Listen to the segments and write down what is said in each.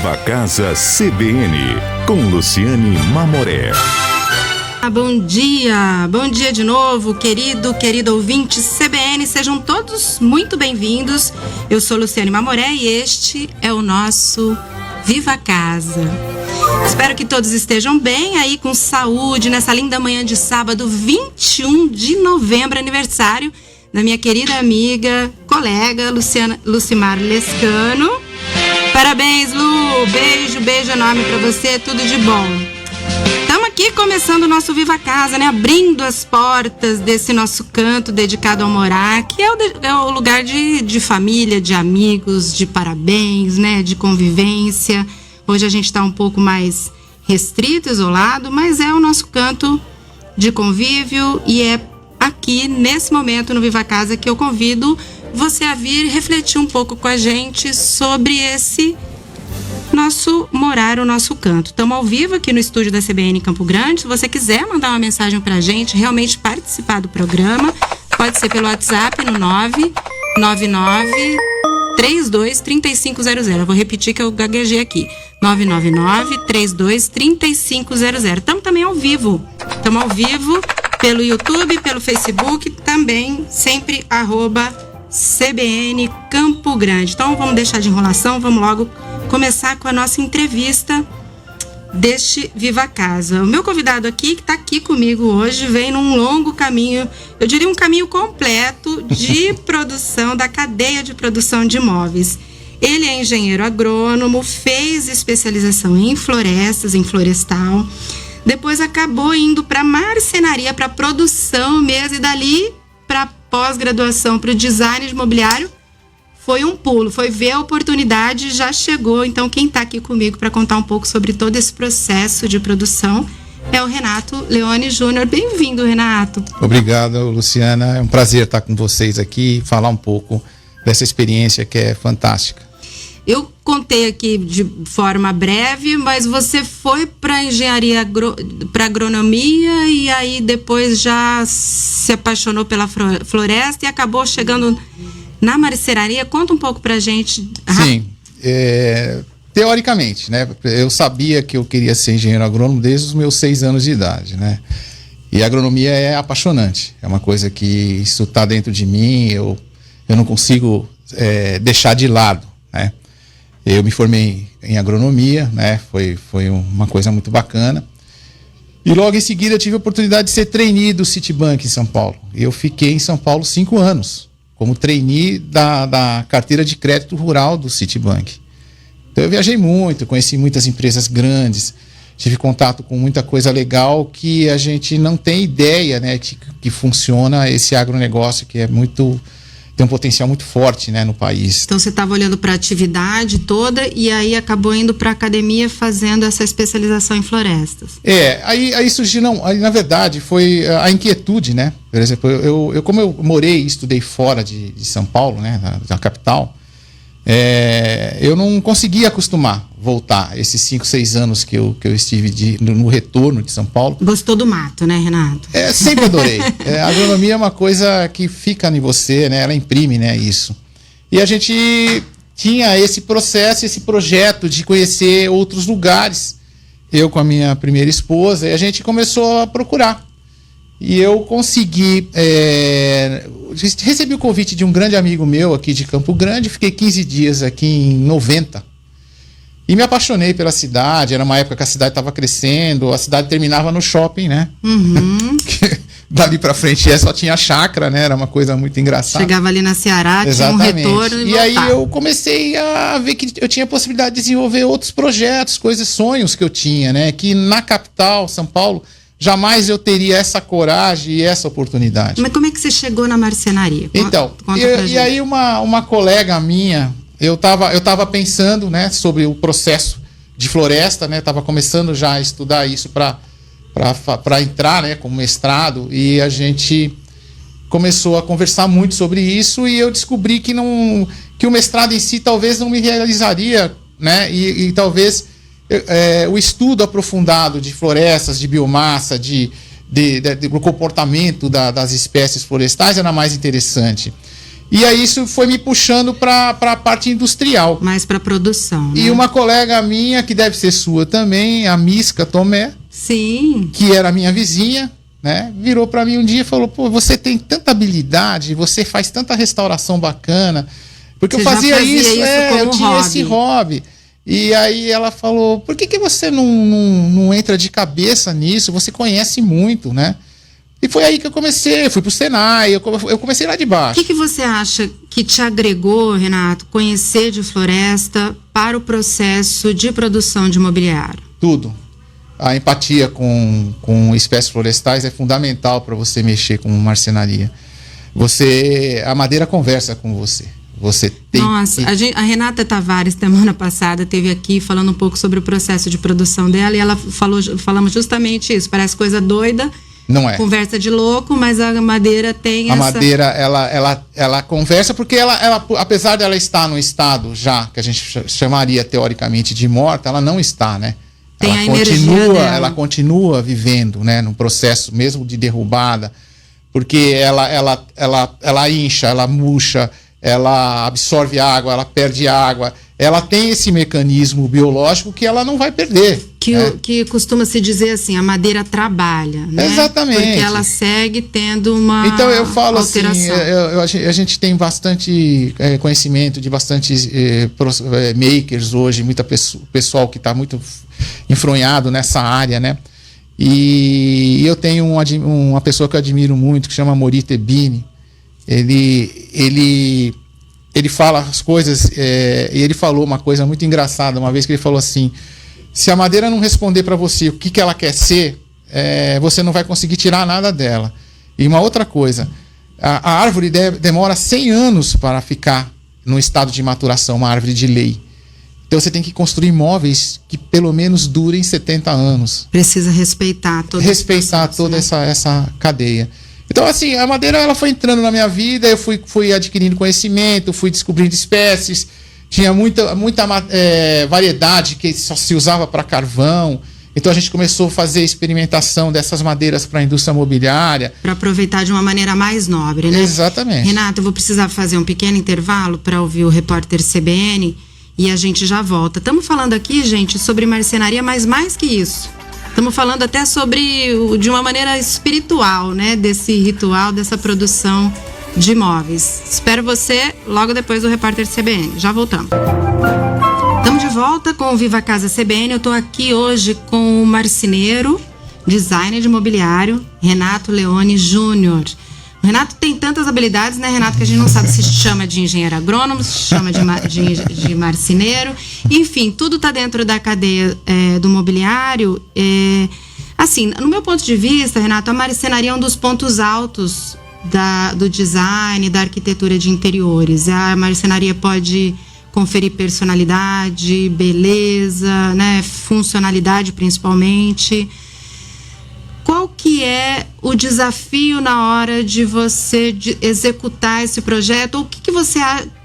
Viva Casa CBN, com Luciane Mamoré. Bom dia de novo, querido ouvinte CBN, sejam todos muito bem-vindos. Eu sou Luciane Mamoré e este é o nosso Viva Casa. Espero que todos estejam bem aí, com saúde, nessa linda manhã de sábado, 21 de novembro, aniversário da minha querida amiga, colega, Lucimar Lescano. Parabéns, Lu! Beijo enorme pra você, tudo de bom. Estamos aqui começando o nosso Viva Casa, né? Abrindo as portas desse nosso canto dedicado ao morar, que é o lugar de família, de amigos, de parabéns, né? De convivência. Hoje a gente está um pouco mais restrito, isolado, mas é o nosso canto de convívio e é aqui, nesse momento, no Viva Casa, que eu convido você a vir refletir um pouco com a gente sobre esse nosso morar, o nosso canto. Estamos ao vivo aqui no estúdio da CBN em Campo Grande. Se você quiser mandar uma mensagem pra gente, realmente participar do programa, pode ser pelo WhatsApp no 999-32-3500. Eu vou repetir que eu gaguejei aqui. 999-32-3500. Estamos também ao vivo. Estamos ao vivo pelo YouTube, pelo Facebook, também sempre @CBN Campo Grande. Então vamos deixar de enrolação, vamos logo começar com a nossa entrevista deste Viva Casa. O meu convidado aqui, que está aqui comigo hoje, vem num longo caminho, eu diria um caminho completo de produção, da cadeia de produção de imóveis. Ele é engenheiro agrônomo, fez especialização em florestas, em florestal, depois acabou indo para marcenaria, para produção mesmo, e dali para pós-graduação, para o design de mobiliário. Foi um pulo, foi ver a oportunidade, já chegou. Então, quem está aqui comigo para contar um pouco sobre todo esse processo de produção é o Renato Leone Júnior. Bem-vindo, Renato. Obrigado, Luciana. É um prazer estar com vocês aqui e falar um pouco dessa experiência que é fantástica. Eu contei aqui de forma breve, mas você foi para engenharia, para agronomia e aí depois já se apaixonou pela floresta e acabou chegando na marcenaria. Conta um pouco pra gente. Sim, teoricamente, né? Eu sabia que eu queria ser engenheiro agrônomo desde os meus 6 anos de idade, né? E a agronomia é apaixonante, é uma coisa que isso está dentro de mim, eu não consigo deixar de lado, né? Eu me formei em agronomia, né? Foi uma coisa muito bacana. E logo em seguida eu tive a oportunidade de ser trainee do Citibank em São Paulo. Eu fiquei em São Paulo 5 anos. Como trainee da carteira de crédito rural do Citibank. Então eu viajei muito, conheci muitas empresas grandes, tive contato com muita coisa legal que a gente não tem ideia, né, que funciona esse agronegócio que tem um potencial muito forte, né, no país. Então você estava olhando para a atividade toda e aí acabou indo para a academia fazendo essa especialização em florestas. Aí surgiu, na verdade foi a inquietude, né? Por exemplo, como eu morei e estudei fora de São Paulo, né, da capital, eu não conseguia acostumar voltar esses 5, 6 anos que eu estive no retorno de São Paulo. Gostou do mato, né, Renato? Sempre adorei. A agronomia é uma coisa que fica em você, né? Ela imprime, né, isso. E a gente tinha esse processo, esse projeto de conhecer outros lugares. Eu com a minha primeira esposa, e a gente começou a procurar. E eu consegui, recebi o convite de um grande amigo meu aqui de Campo Grande, fiquei 15 dias aqui em 90. E me apaixonei pela cidade, era uma época que a cidade estava crescendo, a cidade terminava no shopping, né? Uhum. Dali pra frente só tinha chácara, né? Era uma coisa muito engraçada. Chegava ali na Ceará, exatamente. Tinha um retorno e aí eu comecei a ver que eu tinha a possibilidade de desenvolver outros projetos, coisas, sonhos que eu tinha, né? Que na capital, São Paulo, jamais eu teria essa coragem e essa oportunidade. Mas como é que você chegou na marcenaria? Então, e aí uma colega minha, eu tava pensando, né, sobre o processo de floresta, né? Tava começando já a estudar isso para entrar, né, como mestrado, e a gente começou a conversar muito sobre isso e eu descobri que o mestrado em si talvez não me realizaria, né, e talvez o estudo aprofundado de florestas, de biomassa, do comportamento das espécies florestais era mais interessante. E aí isso foi me puxando para a parte industrial. Mais para produção, né? E uma colega minha, que deve ser sua também, a Misca Tomé, sim, que era minha vizinha, né, virou para mim um dia e falou: pô, você tem tanta habilidade, você faz tanta restauração bacana. Porque você eu fazia isso como eu tinha hobby. esse hobby. E aí ela falou: por que você não entra de cabeça nisso? Você conhece muito, né? E foi aí que eu comecei, fui pro Senai, eu comecei lá de baixo. O que você acha que te agregou, Renato, conhecer de floresta para o processo de produção de mobiliário? Tudo. A empatia com espécies florestais é fundamental para você mexer com marcenaria. A madeira conversa com você. Você tem. Nossa, a Renata Tavares, semana passada, esteve aqui falando um pouco sobre o processo de produção dela e ela falamos justamente isso. Parece coisa doida. Não é. Conversa de louco, mas a madeira tem a madeira, ela conversa porque ela, apesar dela estar no estado já, que a gente chamaria teoricamente de morta, ela não está, né? Tem a energia dela. Ela continua vivendo, né? Num processo mesmo de derrubada, porque ela incha, ela murcha, ela absorve água, ela perde água. Ela tem esse mecanismo biológico que ela não vai perder. Que costuma se dizer assim, a madeira trabalha, né? Exatamente. Porque ela segue tendo uma Então eu falo alteração. assim, a gente tem bastante conhecimento de bastantes makers hoje, pessoal que está muito enfronhado nessa área, né? E eu tenho uma pessoa que eu admiro muito, que chama Mori Tebini. Ele fala as coisas, e ele falou uma coisa muito engraçada uma vez, que ele falou assim: se a madeira não responder para você o que ela quer ser, você não vai conseguir tirar nada dela. E uma outra coisa, a árvore demora 100 anos para ficar no estado de maturação, uma árvore de lei. Então você tem que construir móveis que pelo menos durem 70 anos. Precisa respeitar toda essa cadeia. Então, assim, a madeira ela foi entrando na minha vida, eu fui adquirindo conhecimento, fui descobrindo espécies, tinha muita variedade que só se usava para carvão. Então a gente começou a fazer experimentação dessas madeiras para a indústria mobiliária. Para aproveitar de uma maneira mais nobre, né? Exatamente. Renato, eu vou precisar fazer um pequeno intervalo para ouvir o repórter CBN e a gente já volta. Estamos falando aqui, gente, sobre marcenaria, mas mais que isso. Estamos falando até de uma maneira espiritual, né? Desse ritual, dessa produção de móveis. Espero você logo depois do repórter CBN. Já voltamos. Estamos de volta com o Viva Casa CBN. Eu estou aqui hoje com o marceneiro, designer de mobiliário, Renato Leone Júnior. O Renato tem tantas habilidades, né, Renato, que a gente não sabe se chama de engenheiro agrônomo, se chama de marceneiro. Enfim, tudo está dentro da cadeia do mobiliário. Assim, no meu ponto de vista, Renato, a marcenaria é um dos pontos altos do design, da arquitetura de interiores. A marcenaria pode conferir personalidade, beleza, né, funcionalidade principalmente. Qual que é o desafio na hora de você executar esse projeto? Ou o que você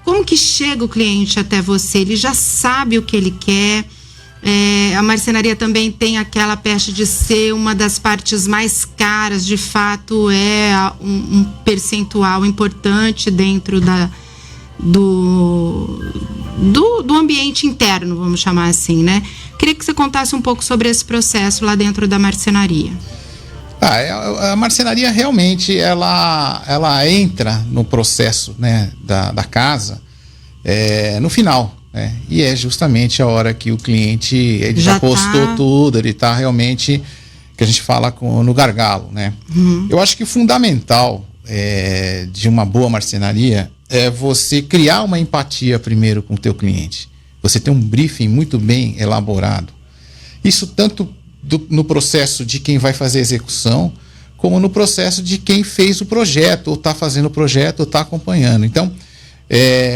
como que chega o cliente até você? Ele já sabe o que ele quer. A marcenaria também tem aquela peste de ser uma das partes mais caras. De fato, é um percentual importante dentro do ambiente interno, vamos chamar assim, né? Queria que você contasse um pouco sobre esse processo lá dentro da marcenaria. A marcenaria realmente ela entra no processo, né, da casa no final, né? E é justamente a hora que o cliente ele já postou tudo, ele está realmente, que a gente fala no gargalo, né? Eu acho que o fundamental de uma boa marcenaria é você criar uma empatia primeiro com o teu cliente. Você ter um briefing muito bem elaborado. Isso tanto no processo de quem vai fazer a execução, como no processo de quem fez o projeto, ou está fazendo o projeto, ou está acompanhando. Então,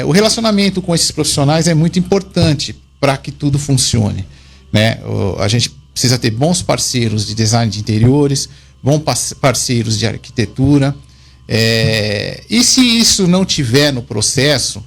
o relacionamento com esses profissionais é muito importante para que tudo funcione, né? A gente precisa ter bons parceiros de design de interiores, bons parceiros de arquitetura. E se isso não tiver no processo,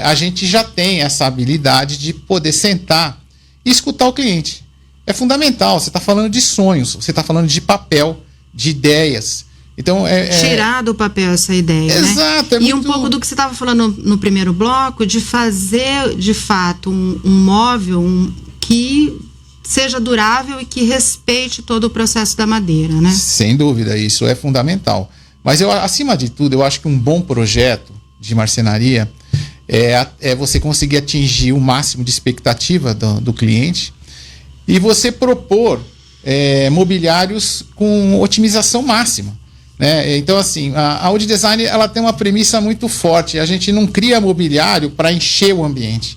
a gente já tem essa habilidade de poder sentar e escutar o cliente. É fundamental, você está falando de sonhos, você está falando de papel, de ideias, Então, tirar do papel essa ideia, exato, né? E um pouco do que você estava falando no primeiro bloco, de fazer, de fato, um móvel que seja durável e que respeite todo o processo da madeira, né? Sem dúvida, isso é fundamental. Mas, acima de tudo, eu acho que um bom projeto de marcenaria é você conseguir atingir o máximo de expectativa do cliente e você propor mobiliários com otimização máxima. Então, assim, a Wood Design ela tem uma premissa muito forte. A gente não cria mobiliário para encher o ambiente.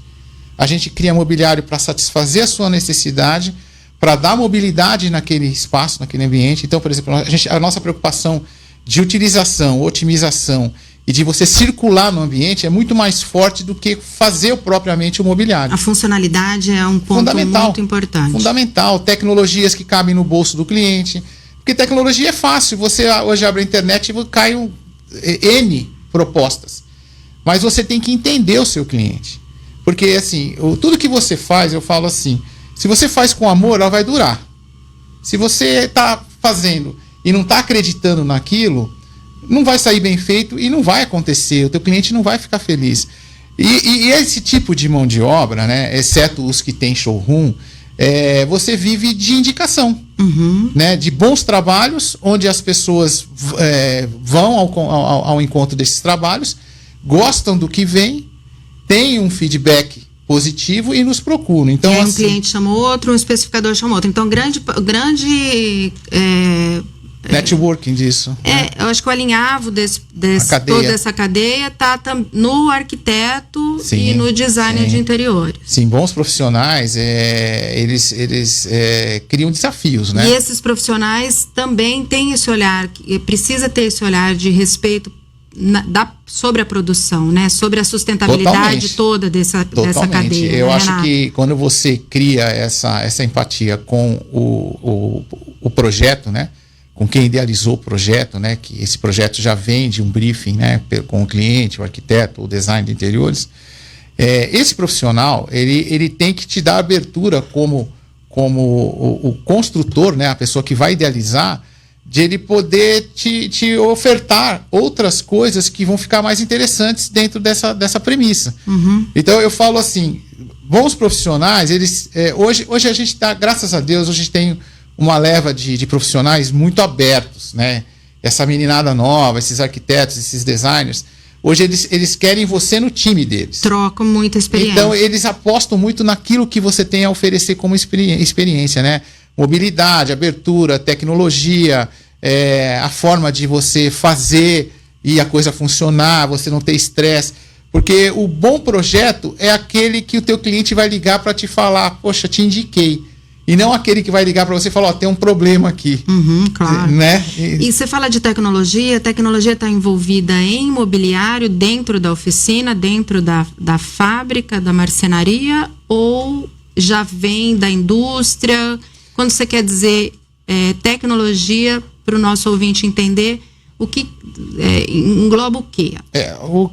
A gente cria mobiliário para satisfazer a sua necessidade, para dar mobilidade naquele espaço, naquele ambiente. Então, por exemplo, a nossa preocupação de utilização, otimização e de você circular no ambiente é muito mais forte do que fazer propriamente o mobiliário. A funcionalidade é um ponto muito importante. Fundamental. Tecnologias que cabem no bolso do cliente. Porque tecnologia é fácil, você hoje abre a internet e cai N propostas. Mas você tem que entender o seu cliente. Porque, assim, tudo que você faz, eu falo assim, se você faz com amor, ela vai durar. Se você está fazendo e não está acreditando naquilo, não vai sair bem feito e não vai acontecer, o teu cliente não vai ficar feliz. E esse tipo de mão de obra, né, exceto os que têm showroom, você vive de indicação, né, de bons trabalhos, onde as pessoas vão ao encontro desses trabalhos, gostam do que vem, têm um feedback positivo e nos procuram. Então, um cliente chama outro, um especificador chama outro. Então, grande networking disso. Eu acho que o alinhavo toda essa cadeia está no arquiteto e no designer de interiores. Sim, bons profissionais, eles criam desafios, né? E esses profissionais também têm esse olhar, precisa ter esse olhar de respeito sobre a produção, né? Sobre a sustentabilidade toda dessa cadeia. Eu acho que quando você cria essa empatia com o projeto, né? Com quem idealizou o projeto, né? Que esse projeto já vem de um briefing, né? Com o cliente, o arquiteto, o design de interiores. Esse profissional, ele tem que te dar abertura como o construtor, né? A pessoa que vai idealizar, de ele poder te ofertar outras coisas que vão ficar mais interessantes dentro dessa premissa. Então eu falo assim, bons profissionais, eles hoje a gente está, graças a Deus, hoje a gente tem uma leva de profissionais muito abertos, né? Essa meninada nova, esses arquitetos, esses designers, hoje eles querem você no time deles. Trocam muita experiência. Então eles apostam muito naquilo que você tem a oferecer como experiência, né? Mobilidade, abertura, tecnologia, a forma de você fazer e a coisa funcionar, você não ter estresse. Porque o bom projeto é aquele que o teu cliente vai ligar para te falar, poxa, te indiquei. E não aquele que vai ligar para você e falar, tem um problema aqui. Claro. Né? E você fala de tecnologia, a tecnologia está envolvida em mobiliário dentro da oficina, dentro da fábrica, da marcenaria, ou já vem da indústria? Quando você quer dizer tecnologia, para o nosso ouvinte entender, o que engloba o quê?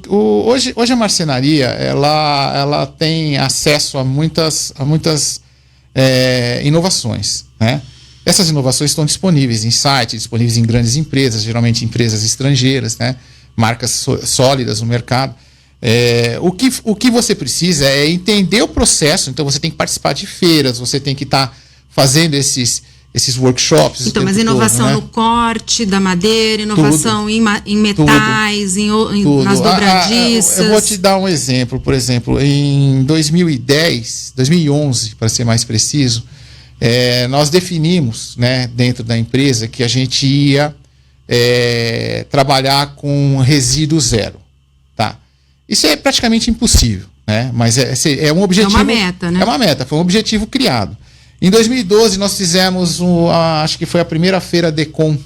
Hoje a marcenaria ela tem acesso a muitas inovações, né? Essas inovações estão disponíveis em sites, disponíveis em grandes empresas, geralmente empresas estrangeiras, né? Marcas sólidas no mercado. O que você precisa é entender o processo. Então você tem que participar de feiras, você tem que estar fazendo esses workshops. Então, mas inovação todo, né? No corte da madeira, inovação em metais, nas dobradiças. Eu vou te dar um exemplo. Por exemplo, em 2011, para ser mais preciso, nós definimos, né, dentro da empresa que a gente ia trabalhar com resíduo zero. Tá? Isso é praticamente impossível, né? Mas é um objetivo. É uma meta, né? É uma meta, foi um objetivo criado. Em 2012, nós fizemos, acho que foi a primeira feira Decom.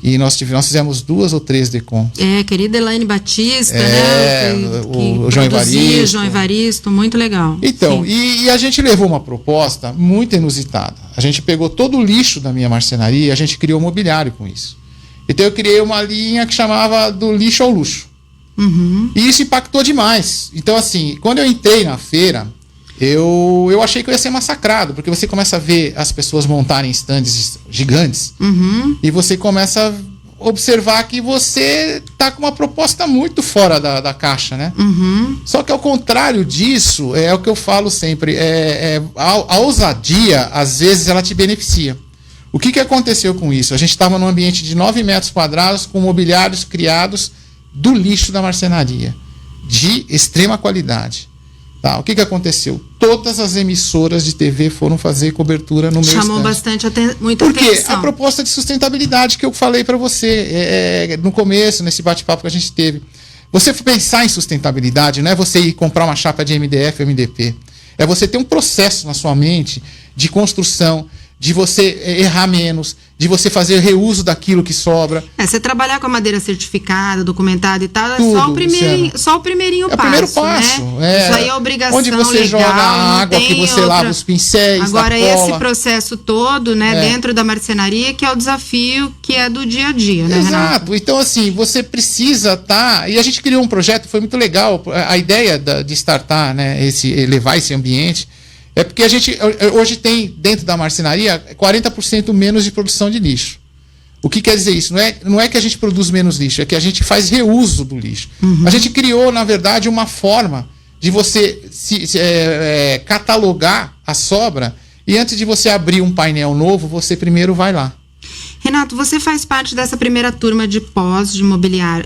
E nós fizemos 2 ou 3 Decom. Querida Elaine Batista, né? O João Evaristo. João Evaristo, muito legal. Então, e a gente levou uma proposta muito inusitada. A gente pegou todo o lixo da minha marcenaria e a gente criou mobiliário com isso. Então eu criei uma linha que chamava do lixo ao luxo. E isso impactou demais. Então, assim, quando eu entrei na feira, eu achei que eu ia ser massacrado, porque você começa a ver as pessoas montarem estandes gigantes e você começa observar que você está com uma proposta muito fora da caixa, né? Só que ao contrário disso, é o que eu falo sempre, a ousadia, às vezes, ela te beneficia. O que aconteceu com isso? A gente estava num ambiente de 9 metros quadrados com mobiliários criados do lixo da marcenaria, de extrema qualidade. Tá, o que aconteceu? Todas as emissoras de TV foram fazer cobertura no meu estande. Chamou bastante muita atenção. Por quê? atenção. A proposta de sustentabilidade que eu falei para você no começo, nesse bate-papo que a gente teve. Você pensar em sustentabilidade não é você ir comprar uma chapa de MDF ou MDP. É você ter um processo na sua mente de construção, de você errar menos, de você fazer reuso daquilo que sobra. Você trabalhar com a madeira certificada, documentada e tal, tudo, só o primeirinho passo. É o primeiro passo. Né? Isso aí é obrigação onde você legal, joga a água, que você lava os pincéis, agora, da cola. esse processo todo, né, dentro da marcenaria, que é o desafio que é do dia a dia, né, Exato. Renato? Então, assim, você precisa e a gente criou um projeto, foi muito legal. A ideia de startar, né, levar esse ambiente, é porque a gente hoje tem, dentro da marcenaria, 40% menos de produção de lixo. O que quer dizer isso? Não é que a gente produz menos lixo, é que a gente faz reuso do lixo. A gente criou, na verdade, uma forma de você catalogar a sobra e antes de você abrir um painel novo, você primeiro vai lá. Renato, você faz parte dessa primeira turma de pós de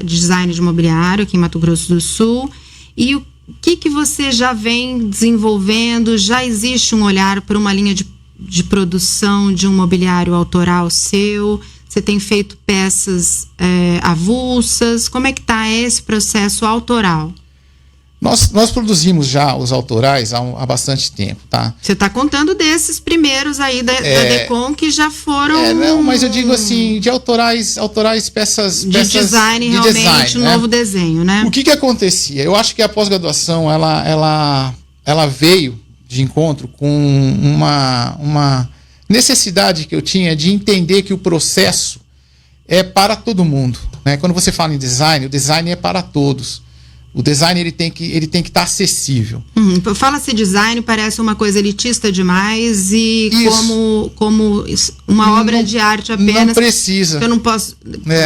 design de mobiliário aqui em Mato Grosso do Sul. E o que você já vem desenvolvendo? Já existe um olhar para uma linha de produção de um mobiliário autoral seu? Você tem feito peças avulsas? Como é que está esse processo autoral? Nós produzimos já os autorais há bastante tempo, tá? Você está contando desses primeiros aí da Decon que já foram... Não, mas eu digo assim, de autorais peças... De design, realmente, um novo desenho, né? O que acontecia? Eu acho que a pós-graduação, ela veio de encontro com uma necessidade que eu tinha de entender que o processo é para todo mundo, né? Quando você fala em design, o design é para todos. O design ele tem que estar acessível. Fala-se design, parece uma coisa elitista demais e como uma obra de arte apenas. Não precisa. Eu não posso.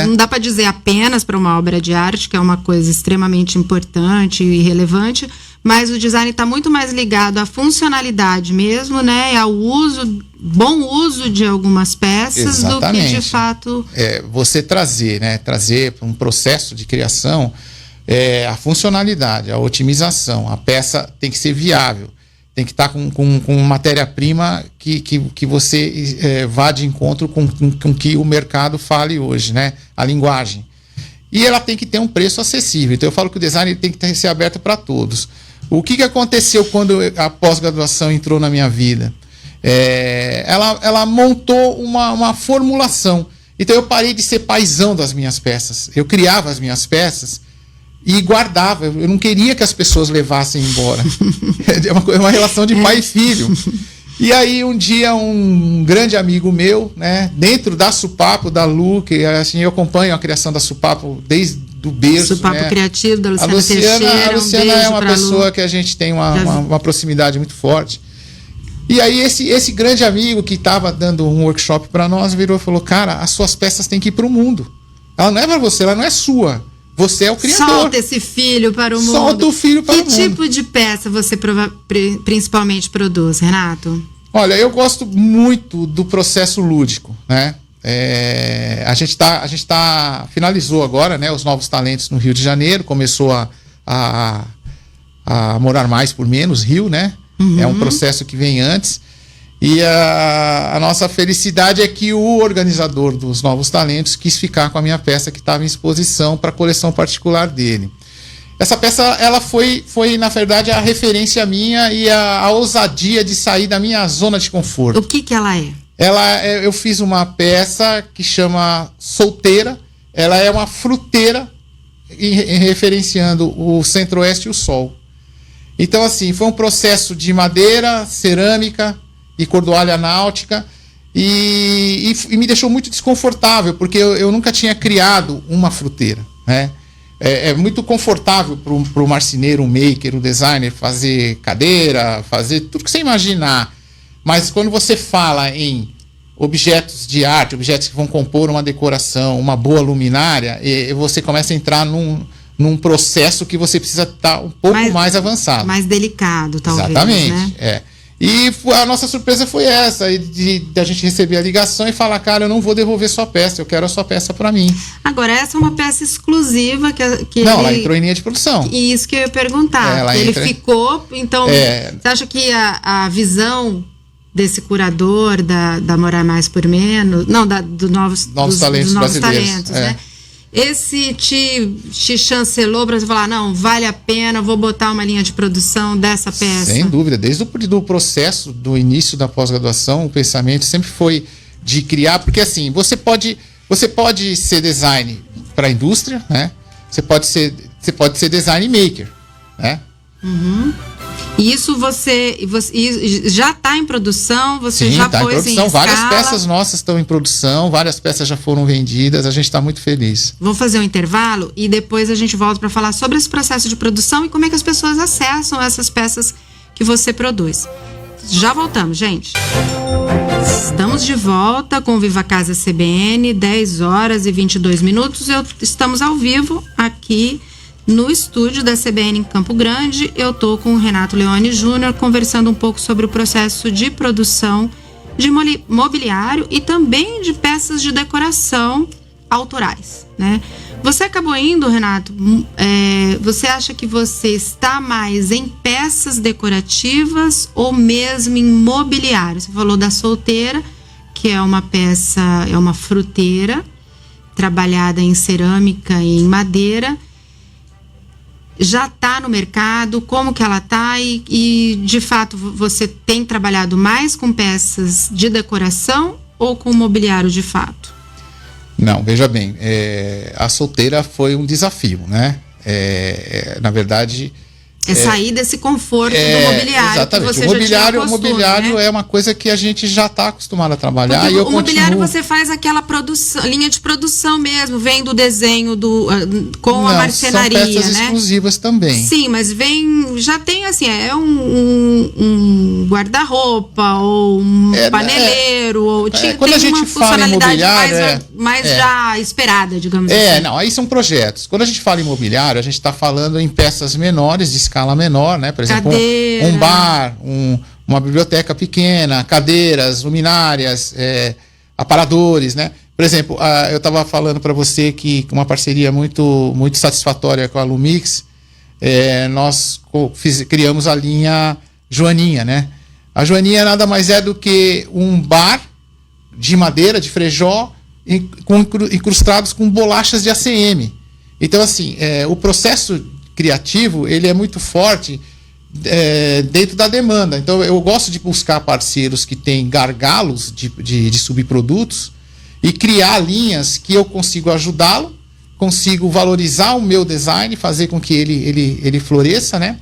Não dá para dizer apenas para uma obra de arte, que é uma coisa extremamente importante e relevante, mas o design está muito mais ligado à funcionalidade mesmo, né? Ao bom uso de algumas peças. Exatamente. Do que de fato. Você trazer para um processo de criação. A funcionalidade, a otimização, a peça tem que ser viável, tem que estar com matéria-prima que você vá de encontro com que o mercado fale hoje, né? A linguagem. E ela tem que ter um preço acessível. Então eu falo que o design tem que ser aberto para todos. O que aconteceu quando a pós-graduação entrou na minha vida? Ela montou uma formulação. Então eu parei de ser paizão das minhas peças. Eu criava as minhas peças e guardava. Eu não queria que as pessoas levassem embora. É uma relação de pai e filho. E aí um dia um grande amigo meu, né, dentro da Supapo, da Lu, que assim, eu acompanho a criação da Supapo desde o berço. Supapo, né? Criativo, da Luciana Teixeira. A Luciana é uma pessoa que a gente tem uma proximidade muito forte. E aí esse grande amigo que estava dando um workshop para nós virou e falou: cara, as suas peças têm que ir para o mundo. Ela não é para você, ela não é sua. Você é o criador. Solta esse filho para o mundo. Solta o filho para o mundo. Que tipo de peça você principalmente produz, Renato? Olha, eu gosto muito do processo lúdico, né? A gente finalizou agora, né, os Novos Talentos no Rio de Janeiro, começou a Morar Mais por Menos, Rio, né? É um processo que vem antes. E a nossa felicidade é que o organizador dos Novos Talentos quis ficar com a minha peça que estava em exposição para a coleção particular dele. Essa peça, ela foi na verdade, a referência minha e a ousadia de sair da minha zona de conforto. O que ela é? Eu fiz uma peça que chama Solteira. Ela é uma fruteira referenciando o Centro-Oeste e o Sol. Então, assim, foi um processo de madeira, cerâmica e cordoalha náutica e me deixou muito desconfortável, porque eu nunca tinha criado uma fruteira, né? É muito confortável para o marceneiro, um maker, um designer fazer cadeira, fazer tudo que você imaginar. Mas quando você fala em objetos de arte, objetos que vão compor uma decoração, uma boa luminária, e você começa a entrar num processo que você precisa estar um pouco mais avançado. Mais delicado, talvez. Exatamente, né? E a nossa surpresa foi essa, de a gente receber a ligação e falar, cara, eu não vou devolver sua peça, eu quero a sua peça para mim. Agora, essa é uma peça exclusiva que não, ela entrou em linha de produção. E isso que eu ia perguntar. Ele ficou, então, você acha que a visão desse curador da Morar Mais por Menos, não, dos novos talentos, né? Esse te chancelou para você falar, não, vale a pena, vou botar uma linha de produção dessa peça? Sem dúvida, desde o processo do início da pós-graduação, o pensamento sempre foi de criar, porque assim, você pode ser design para a indústria, né? Você pode ser design maker, né? Uhum. Isso você já está em produção? Você Sim, já está em produção. Várias peças nossas estão em produção, várias peças já foram vendidas, a gente está muito feliz. Vamos fazer um intervalo e depois a gente volta para falar sobre esse processo de produção e como é que as pessoas acessam essas peças que você produz. Já voltamos, gente. Estamos de volta com o Viva Casa CBN, 10 horas e 22 minutos. Estamos ao vivo aqui no estúdio da CBN em Campo Grande. Eu tô com o Renato Leone Júnior conversando um pouco sobre o processo de produção de mobiliário e também de peças de decoração autorais, né? Você acabou indo, Renato, você acha que você está mais em peças decorativas ou mesmo em mobiliário? Você falou da solteira, que é uma peça, é uma fruteira trabalhada em cerâmica e em madeira. Já está no mercado, como que ela está e de fato você tem trabalhado mais com peças de decoração ou com mobiliário de fato? Não, veja bem, a solteira foi um desafio, né? Na verdade... sair desse conforto do mobiliário. Exatamente. Que você O mobiliário é uma coisa que a gente já está acostumado a trabalhar. Porque e eu o mobiliário você faz aquela produção, linha de produção mesmo, vem do desenho com a marcenaria, são peças exclusivas também. Sim, mas já tem assim, um guarda-roupa ou um paneleiro, ou quando a gente fala em mobiliário, mais já esperada, digamos assim. Não, aí são projetos. Quando a gente fala em mobiliário, a gente está falando em peças menores, de escala menor, né? Por exemplo, um bar, uma biblioteca pequena, cadeiras, luminárias, aparadores, né? Por exemplo, eu estava falando para você que uma parceria muito, muito satisfatória com a Lumix, nós criamos a linha Joaninha, né? A Joaninha nada mais é do que um bar de madeira, de frejó, incrustados com bolachas de ACM. Então, assim, o processo criativo, ele é muito forte dentro da demanda. Então, eu gosto de buscar parceiros que têm gargalos de subprodutos e criar linhas que eu consigo ajudá-lo, consigo valorizar o meu design, fazer com que ele floresça, né?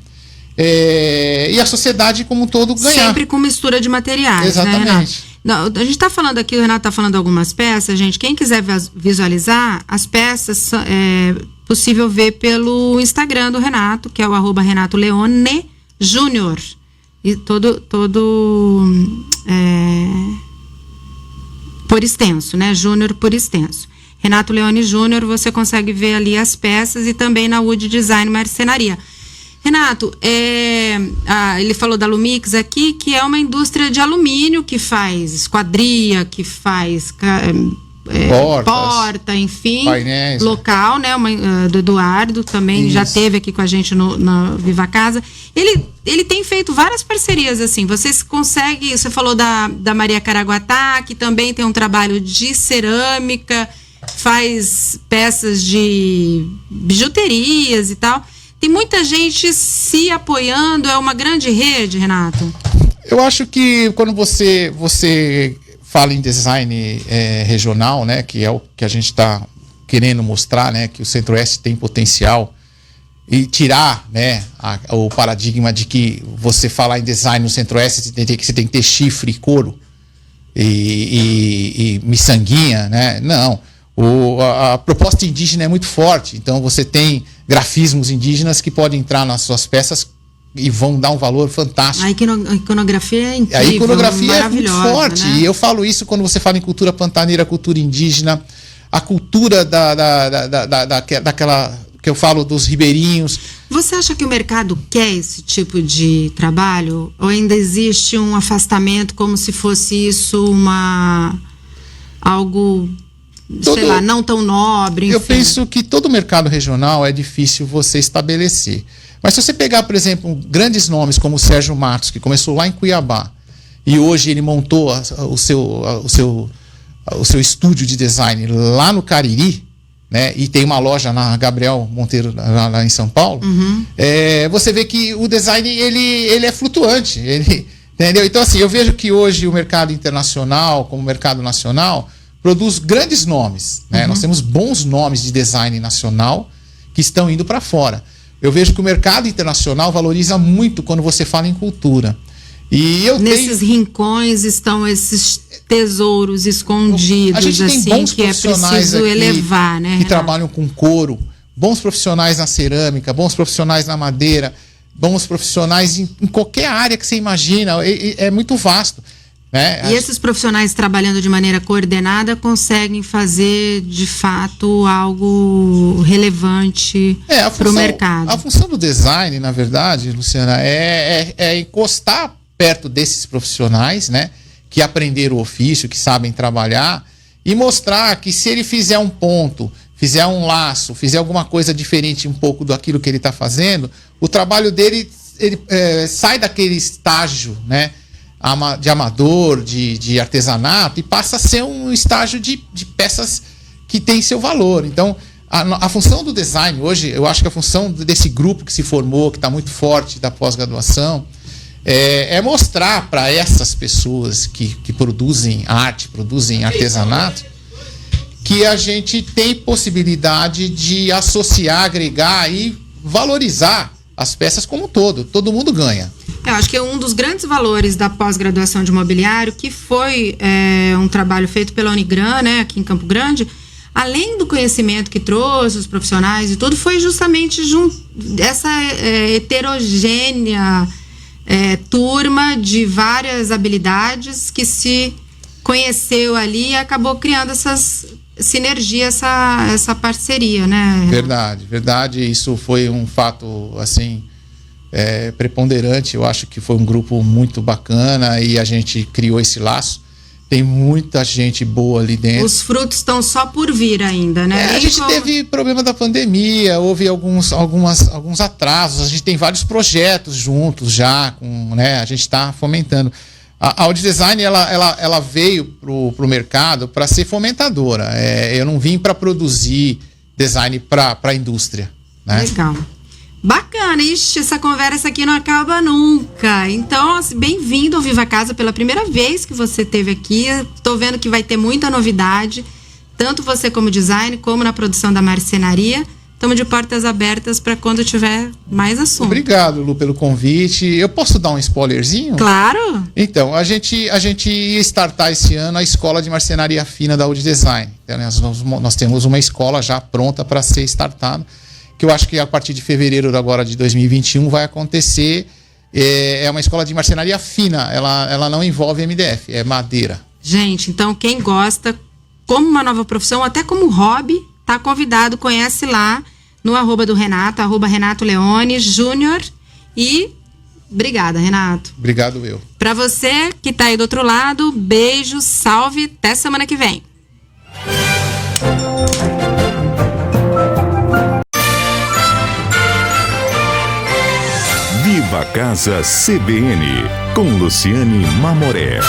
E a sociedade como um todo ganhar. Sempre com mistura de materiais. Exatamente. Né, não, a gente está falando aqui, o Renato está falando algumas peças, gente. Quem quiser visualizar, as peças é possível ver pelo Instagram do Renato, que é o @Renato Leone Júnior. E todo por extenso, né? Júnior por extenso. Renato Leone Júnior, você consegue ver ali as peças e também na Wood Design Marcenaria. Renato, ele falou da Lumix aqui, que é uma indústria de alumínio que faz esquadria, que faz porta, enfim, painéis, local, né? Do Eduardo também. Isso. Já esteve aqui com a gente na Viva Casa. Ele tem feito várias parcerias, assim. Vocês conseguem, você falou da Maria Caraguatá, que também tem um trabalho de cerâmica, faz peças de bijuterias e tal. Tem muita gente se apoiando, é uma grande rede, Renato? Eu acho que quando você fala em design regional, né, que é o que a gente está querendo mostrar, né, que o Centro-Oeste tem potencial, e tirar, né, o paradigma de que você falar em design no Centro-Oeste, você tem que ter chifre e couro e miçanguinha, né? Não. A proposta indígena é muito forte, então você tem grafismos indígenas que podem entrar nas suas peças e vão dar um valor fantástico. A iconografia é incrível, A iconografia é muito forte, né? E eu falo isso quando você fala em cultura pantaneira, cultura indígena, a cultura daquela que eu falo dos ribeirinhos. Você acha que o mercado quer esse tipo de trabalho? Ou ainda existe um afastamento como se fosse isso algo, sei lá, não tão nobre? Enfim. Eu penso que todo mercado regional é difícil você estabelecer. Mas se você pegar, por exemplo, grandes nomes como o Sérgio Matos, que começou lá em Cuiabá, e hoje ele montou o seu estúdio de design lá no Cariri, né, e tem uma loja na Gabriel Monteiro, lá em São Paulo, você vê que o design ele é flutuante. Entendeu? Então, assim, eu vejo que hoje o mercado internacional, como o mercado nacional, produz grandes nomes. Né? Nós temos bons nomes de design nacional que estão indo para fora. Eu vejo que o mercado internacional valoriza muito quando você fala em cultura. E nesses rincões estão esses tesouros escondidos, a gente tem assim, bons que é preciso elevar, né, que trabalham com couro, bons profissionais na cerâmica, bons profissionais na madeira, bons profissionais em qualquer área que você imagina, é muito vasto. Né? E esses profissionais trabalhando de maneira coordenada conseguem fazer, de fato, algo relevante para o mercado. A função do design, na verdade, Luciana, é encostar perto desses profissionais, né, que aprenderam o ofício, que sabem trabalhar, e mostrar que se ele fizer um ponto, fizer um laço, fizer alguma coisa diferente um pouco daquilo que ele está fazendo, o trabalho dele sai daquele estágio, né, de amador, de artesanato, e passa a ser um estágio de peças que tem seu valor. Então, a função do design hoje, eu acho que a função desse grupo que se formou, que está muito forte da pós-graduação, é mostrar para essas pessoas que produzem arte, produzem artesanato, que a gente tem possibilidade de associar, agregar e valorizar as peças como um todo. Todo mundo ganha. Eu acho que um dos grandes valores da pós-graduação de mobiliário, que foi um trabalho feito pela Unigran, né, aqui em Campo Grande, além do conhecimento que trouxe, os profissionais e tudo, foi justamente essa heterogênea turma de várias habilidades que se conheceu ali e acabou criando essas sinergias, essa parceria, né? Verdade. Isso foi um fato, assim, preponderante. Eu acho que foi um grupo muito bacana e a gente criou esse laço. Tem muita gente boa ali dentro. Os frutos estão só por vir ainda, né? A gente teve problema da pandemia, houve alguns atrasos. A gente tem vários projetos juntos já, né? A gente está fomentando. A Audi Design ela veio pro mercado para ser fomentadora. Eu não vim para produzir design para a indústria. Né? Legal. Bacana, ixi, essa conversa aqui não acaba nunca. Então, bem-vindo ao Viva Casa pela primeira vez que você esteve aqui. Estou vendo que vai ter muita novidade, tanto você como design, como na produção da marcenaria. Estamos de portas abertas para quando tiver mais assunto. Obrigado, Lu, pelo convite. Eu posso dar um spoilerzinho? Claro. Então, a gente ia startar esse ano a escola de marcenaria fina da Audi Design. Então, nós temos uma escola já pronta para ser startada, que eu acho que a partir de fevereiro agora de 2021 vai acontecer. É uma escola de marcenaria fina, ela não envolve MDF, é madeira. Gente, então quem gosta, como uma nova profissão, até como hobby, tá convidado, conhece lá no @ do Renato, @Renato Leone Júnior. E obrigada, Renato. Obrigado eu. Pra você que tá aí do outro lado, beijo, salve, até semana que vem. Viva Casa CBN, com Luciane Mamoré.